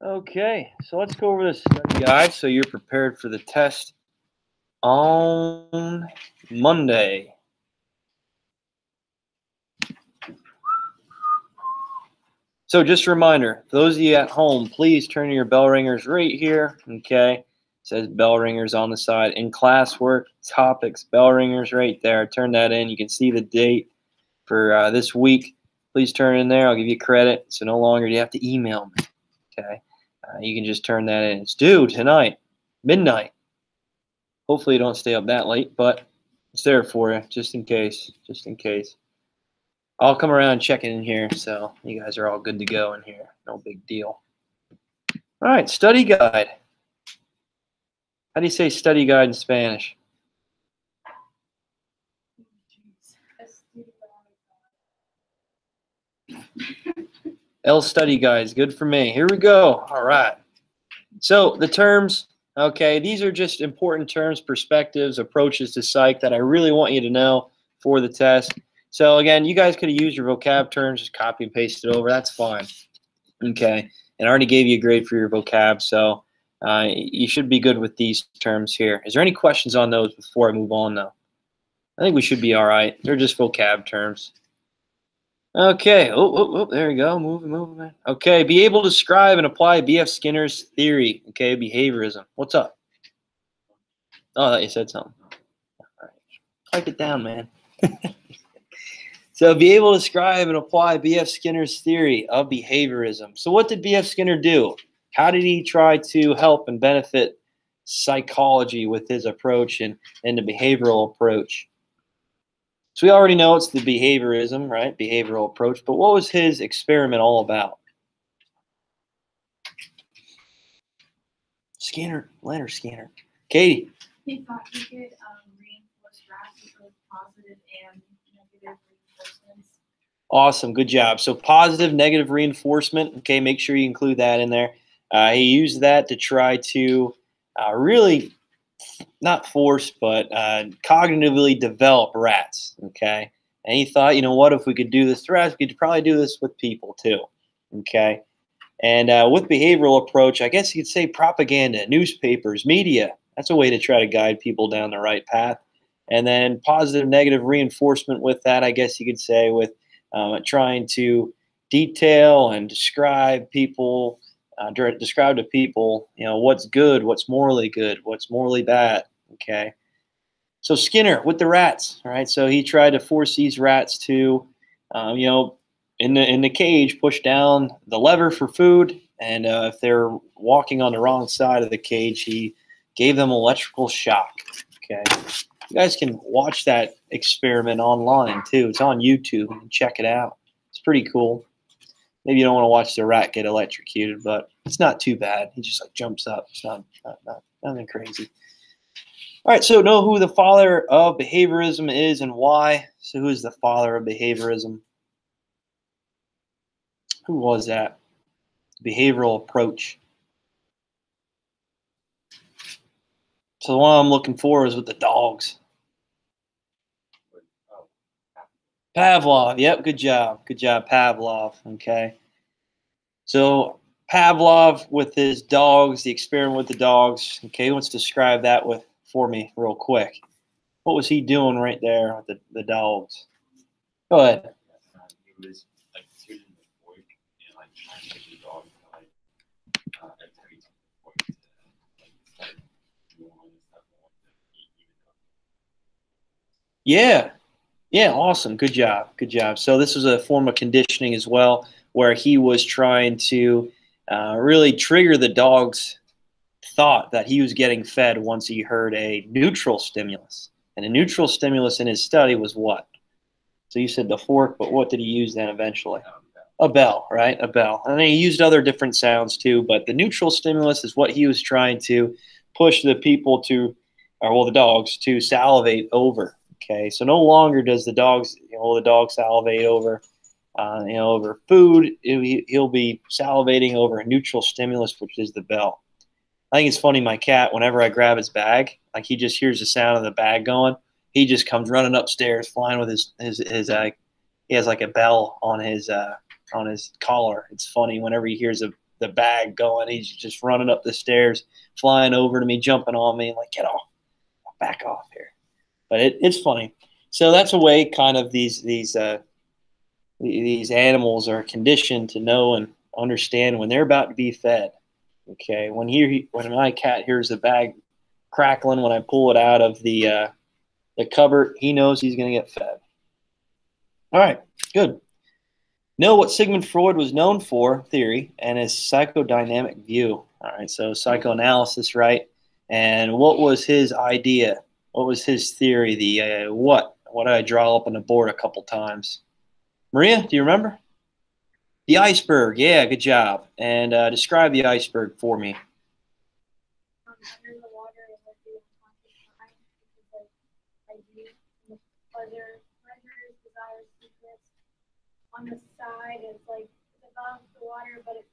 Okay, so let's go over this study guide so you're prepared for the test on Monday. So just a reminder, for those of you at home, please turn your bell ringers right here. Okay, it says bell ringers on the side. In classwork, topics, bell ringers right there. Turn that in. You can see the date for this week. Please turn in there. I'll give you credit. So no longer do you have to email me. Okay, you can just turn that in. It's due tonight, midnight. Hopefully you don't stay up that late, but it's there for you, just in case. Just in case. I'll come around and check it in here, so you guys are all good to go in here. No big deal. All right, study guide. How do you say study guide in Spanish? El study guides, good for me. Here we go. All right. So the terms, okay, these are just important terms, perspectives, approaches to psych that I really want you to know for the test. So again, you guys could have used your vocab terms, just copy and paste it over. That's fine. Okay, and I already gave you a grade for your vocab, so you should be good with these terms here. Is there any questions on those before I move on, though? I think we should be all right. They're just vocab terms. Okay, there you go. Moving. Okay, be able to describe and apply B.F. Skinner's theory. Okay, behaviorism. What's up? Oh, I thought you said something. All right, write it down, man. So be able to describe and apply B.F. Skinner's theory of behaviorism. So what did B.F. Skinner do? How did he try to help and benefit psychology with his approach and the behavioral approach? So we already know it's the behaviorism, right? Behavioral approach. But what was his experiment all about? Skinner, Leonard Skinner. Katie. He thought he could reinforce rats with both positive and negative reinforcements. Awesome, good job. So positive, negative reinforcement. Okay, make sure you include that in there. He used that to try to really not force, but cognitively develop rats. Okay, and he thought, you know what, if we could do this to rats, we could probably do this with people too. Okay, and with behavioral approach, I guess you could say propaganda, newspapers, media. That's a way to try to guide people down the right path. And then positive, negative reinforcement with that, I guess you could say, with trying to detail and describe people, describe to people, you know, what's good, what's morally bad. Okay. So Skinner with the rats, all right. So he tried to force these rats to, you know, in the cage, push down the lever for food, and if they're walking on the wrong side of the cage, he gave them electrical shock. Okay. You guys can watch that experiment online too. It's on YouTube. You can check it out. It's pretty cool. Maybe you don't want to watch the rat get electrocuted, but it's not too bad. He just like jumps up. It's not nothing crazy. All right, so know who the father of behaviorism is and why. So who is the father of behaviorism? Who was that? Behavioral approach. So the one I'm looking for is with the dogs. Pavlov. Yep, good job. Good job, Pavlov. Okay. So Pavlov with his dogs, the experiment with the dogs. Okay, let's describe that for me real quick. What was he doing right there with the dogs? Go ahead. He was like shooting the fork and like trying to get the dog to like every time the fork to like start doing all this stuff and want to eat even though. Yeah, awesome. Good job. Good job. So this was a form of conditioning as well, where he was trying to really trigger the dog's thought that he was getting fed once he heard a neutral stimulus. And a neutral stimulus in his study was what? So you said the fork, but what did he use then eventually? A bell, right? A bell. And then he used other different sounds too, but the neutral stimulus is what he was trying to push the people to, or well, the dogs to salivate over. Okay, so no longer does the dog salivate over, over food. He'll be salivating over a neutral stimulus, which is the bell. I think it's funny. My cat, whenever I grab his bag, like he just hears the sound of the bag going, he just comes running upstairs, flying with his he has like a bell on his collar. It's funny whenever he hears the the bag going. He's just running up the stairs, flying over to me, jumping on me, like, get off, back off here. But it's funny. So that's a way kind of these animals are conditioned to know and understand when they're about to be fed. Okay, when my cat hears the bag crackling when I pull it out of the cupboard, he knows he's going to get fed. All right, good. Know what Sigmund Freud was known for, theory, and his psychodynamic view. All right, so psychoanalysis, right? And what was his idea? What was his theory? The what? What did I draw up on the board a couple times? Maria, do you remember? The iceberg. Yeah, good job. And describe the iceberg for me. Under the water is like the unconscious mind, which is like ideas, pleasures, desires, secrets. On the side, it's like it's above the water, but it's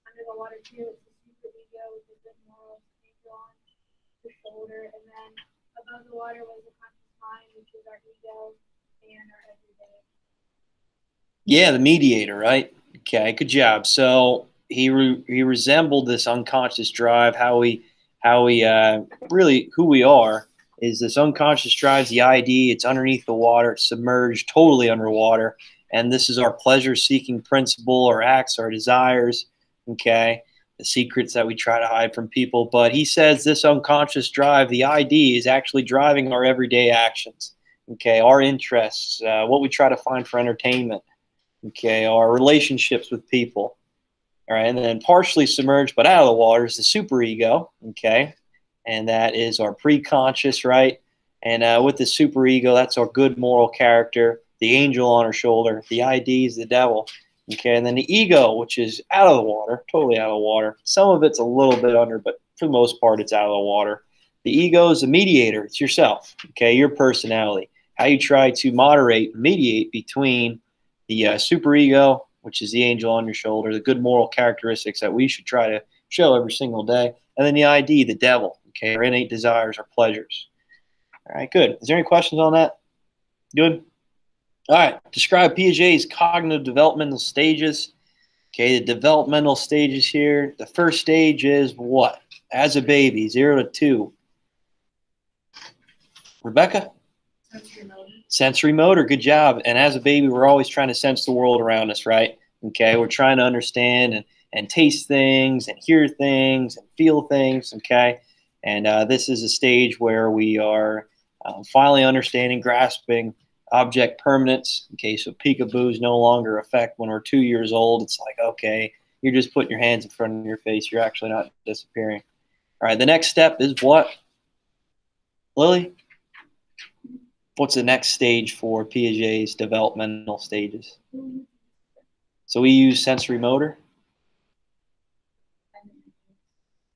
under the water too. It's the super ego, which is the moral angel on the shoulder, and then above the water was the conscious mind, which is our ego and our everyday. Yeah, the mediator, right? Okay, good job. So he resembled this unconscious drive. How we really who we are is this unconscious drive, the ID. It's underneath the water, it's submerged, totally underwater. And this is our pleasure-seeking principle, our acts, our desires. Okay, the secrets that we try to hide from people. But he says this unconscious drive, the ID, is actually driving our everyday actions. Okay, our interests, what we try to find for entertainment. Okay, our relationships with people. All right, and then partially submerged but out of the water is the superego. Okay, and that is our preconscious, right? And with the superego, that's our good moral character, the angel on our shoulder, the ID is the devil. Okay, and then the ego, which is out of the water, totally out of the water. Some of it's a little bit under, but for the most part, it's out of the water. The ego is the mediator. It's yourself, okay, your personality, how you try to moderate, mediate between the superego, which is the angel on your shoulder, the good moral characteristics that we should try to show every single day, and then the ID, the devil, okay, our innate desires, our pleasures. All right, good. Is there any questions on that? Good. All right, describe Piaget's cognitive developmental stages. Okay, the developmental stages here. The first stage is what? As a baby, 0 to 2. Rebecca? Sensory motor. Sensory motor, good job. And as a baby, we're always trying to sense the world around us, right? Okay, we're trying to understand and taste things and hear things and feel things, okay? And this is a stage where we are finally understanding, grasping object permanence. Okay, so peekaboos no longer affect when we're 2 years old. It's like, okay, you're just putting your hands in front of your face. You're actually not disappearing. All right, the next step is what? Lily? What's the next stage for Piaget's developmental stages? So we use sensory motor.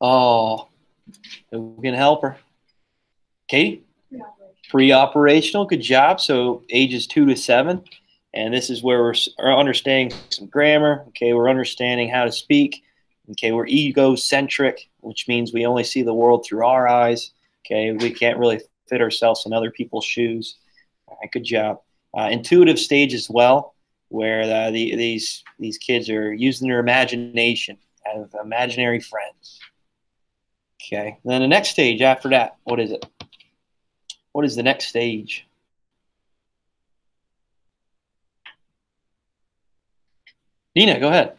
Oh, who can help her? Katie? Pre-operational, good job. So ages 2 to 7. And this is where we're understanding some grammar. Okay, we're understanding how to speak. Okay, we're egocentric, which means we only see the world through our eyes. Okay, we can't really fit ourselves in other people's shoes. All right, good job. Intuitive stage as well, where these kids are using their imagination, have imaginary friends. Okay, and then the next stage after that, what is it? What is the next stage? Nina, go ahead.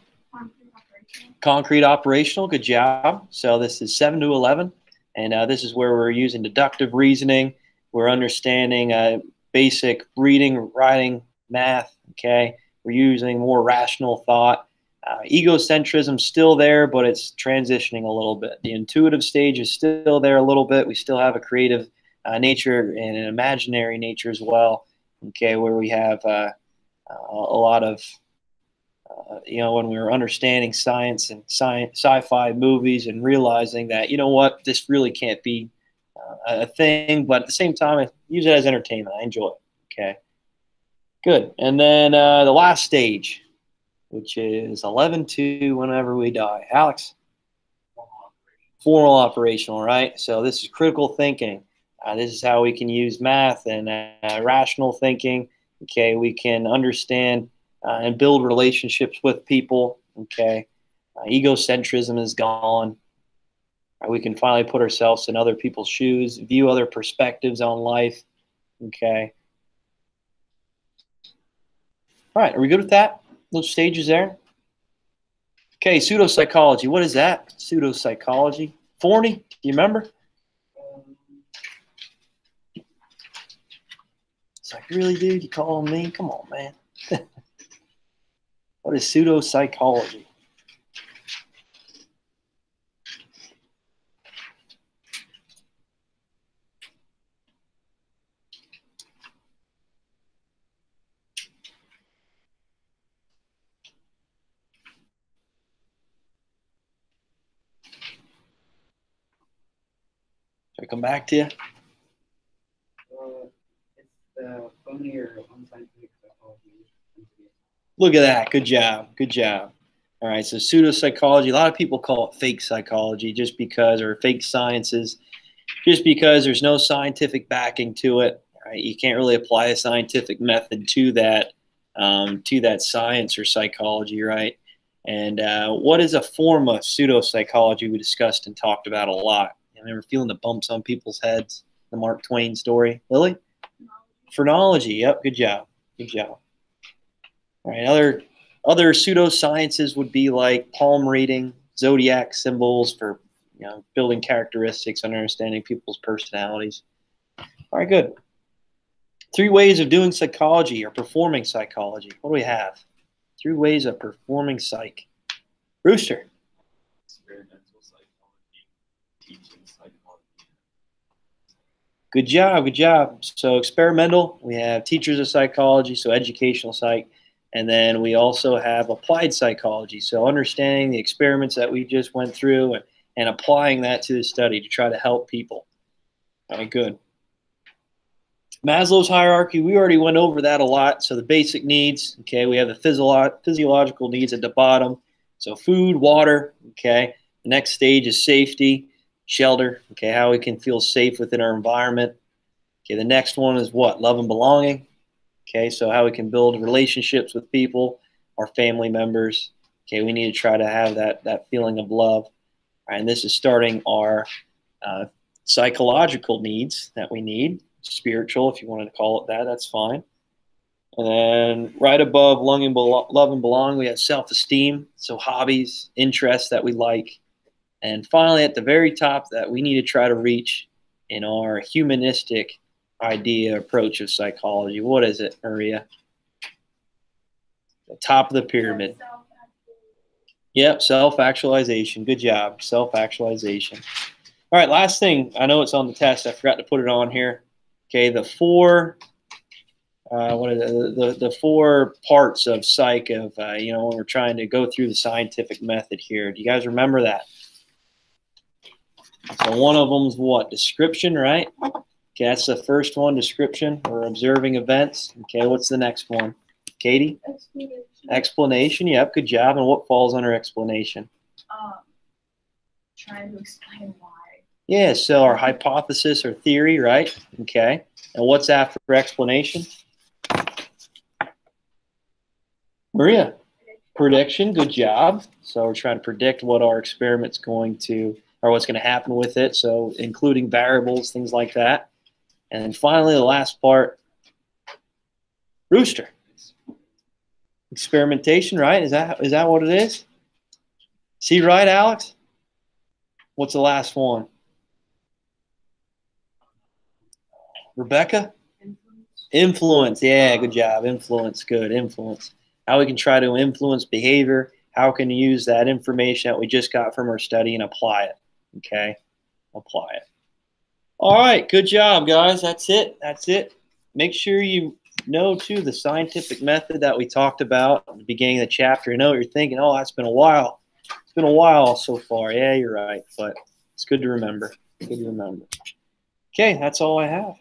Concrete operational, good job. So this is 7 to 11. And this is where we're using deductive reasoning. We're understanding basic reading, writing, math, okay? We're using more rational thought. Egocentrism still there, but it's transitioning a little bit. The intuitive stage is still there a little bit. We still have a creative nature and an imaginary nature as well, okay, where we have a lot of, when we were understanding science and sci-fi movies and realizing that, you know what, this really can't be a thing, but at the same time, I use it as entertainment. I enjoy it, okay? Good. And then the last stage, which is 11 to whenever we die. Alex? Formal operational, right? So this is critical thinking. This is how we can use math and rational thinking. Okay, we can understand and build relationships with people. Okay, Egocentrism is gone. We can finally put ourselves in other people's shoes, view other perspectives on life. Okay. All right, are we good with that? Those stages there? Okay, pseudopsychology. What is that? Pseudopsychology. Forney, do you remember? It's like, really, dude? You calling me? Come on, man. What is pseudopsychology? Should I come back to you? It's the phony or unscientific psychology. Look at that. Good job. Good job. All right, so pseudopsychology, a lot of people call it fake psychology just because, or fake sciences, just because there's no scientific backing to it. Right? You can't really apply a scientific method to that science or psychology, right? And what is a form of pseudopsychology we discussed and talked about a lot? I remember feeling the bumps on people's heads, the Mark Twain story. Lily? Phrenology. Yep, good job. Good job. All right, other pseudosciences would be like palm reading, zodiac symbols for building characteristics and understanding people's personalities. All right, good. 3 ways of doing psychology or performing psychology. What do we have? 3 ways of performing psych. Rooster. Experimental psychology, teaching psychology. Good job, good job. So experimental, we have teachers of psychology, so educational psych. And then we also have applied psychology, so understanding the experiments that we just went through and applying that to the study to try to help people. All right, good. Maslow's hierarchy, we already went over that a lot. So the basic needs, okay, we have the physiological needs at the bottom. So food, water, okay. The next stage is safety, shelter, okay, how we can feel safe within our environment. Okay, the next one is what? Love and belonging. Okay, so how we can build relationships with people, our family members. Okay, we need to try to have that feeling of love. All right, and this is starting our psychological needs that we need. Spiritual, if you wanted to call it that, that's fine. And then right above love and belong, we have self-esteem, so hobbies, interests that we like. And finally, at the very top that we need to try to reach in our humanistic idea approach of psychology. What is it, Maria? The top of the pyramid. Yep, self-actualization. Good job, self-actualization. All right, last thing. I know it's on the test. I forgot to put it on here. Okay, the 4 the 4 parts of psych of when we're trying to go through the scientific method here. Do you guys remember that? So one of them is what? Description, right? Okay, that's the first one, description or observing events. Okay, what's the next one? Katie? Explanation. Explanation, yep, good job. And what falls under explanation? Trying to explain why. Yeah, so our hypothesis or theory, right? Okay. And what's after explanation? Maria? Prediction, good job. So we're trying to predict what our experiment's going to, or what's going to happen with it. So including variables, things like that. And then finally, the last part, Rooster. Experimentation, right? Is that what it is? See, right, Alex? What's the last one? Rebecca? Influence. Yeah, good job. Influence, good. Influence. How we can try to influence behavior. How can we use that information that we just got from our study and apply it? Okay? Apply it. All right, good job, guys. That's it. That's it. Make sure you know, too, the scientific method that we talked about at the beginning of the chapter. I know what you're thinking, oh, that's been a while. It's been a while so far. Yeah, you're right, but it's good to remember. Good to remember. Okay, that's all I have.